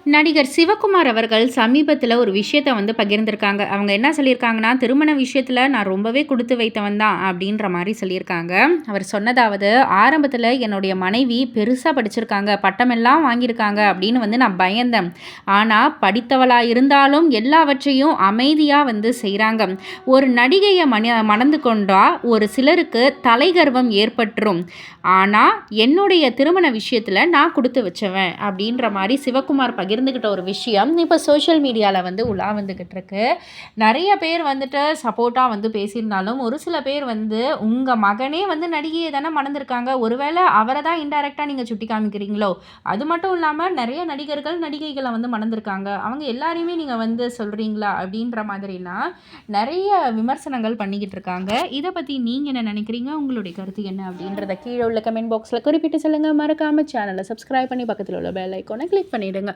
நடிகர் சிவகுமார் அவர்கள் சமீபத்தில ஒரு விஷயத்த பகிர்ந்திருக்காங்க. அவங்க என்ன சொல்லியிருக்காங்கன்னா, "திருமண விஷயத்தில நான் ரொம்பவே குடுத்து வைத்தவன் தான்" அப்படின்ற மாரி சொல்லியிருக்காங்க. அவர் சொன்னதாவது, "ஆரம்பத்தில என்னுடைய மனைவி பெருசா படிச்சிருக்காங்க, பட்டமெல்லாம் வாங்கியிருக்காங்க அப்படின்னு நான் பயந்தேன். ஆனா படித்தவளா இருந்தாலும் எல்லாவற்றையும் அமைதியா செய்றாங்க. ஒரு நடிகைய மணந்து கொண்டா ஒரு சிலருக்கு தலைகர்வம் ஏற்பட்டுரும். ஆனா என்னுடைய திருமண விஷயத்தில நான் குடுத்து வச்சவன்" அப்படின்ற மாரி சிவகுமார் பகிர்ந்துக்கிட்ட ஒரு விஷயம் இப்போ சோஷியல் மீடியாவில் உலா வந்துக்கிட்டு இருக்கு. நிறைய பேர் சப்போர்ட்டாக பேசியிருந்தாலும் ஒரு சில பேர் உங்கள் மகனே நடிகையை தானே மணந்திருக்காங்க, ஒருவேளை அவரை தான் இன்டைரக்டாக நீங்கள் சுட்டி காமிக்கிறீங்களோ, அது மட்டும் இல்லாமல் நிறைய நடிகர்கள் நடிகைகளை மணந்திருக்காங்க, அவங்க எல்லாரையுமே நீங்கள் சொல்கிறீங்களா அப்படின்ற மாதிரிலாம் நிறைய விமர்சனங்கள் பண்ணிக்கிட்டு இருக்காங்க. இதை பற்றி நீங்கள் என்ன நினைக்கிறீங்க, உங்களுடைய கருத்து என்ன அப்படின்றத கீழே உள்ள கமெண்ட் பாக்ஸில் குறிப்பிட்டு சொல்லுங்கள். மறக்காமல் சேனலை சப்ஸ்கிரைப் பண்ணி பக்கத்தில் உள்ள பெல் ஐக்கானை கிளிக் பண்ணிவிடுங்க.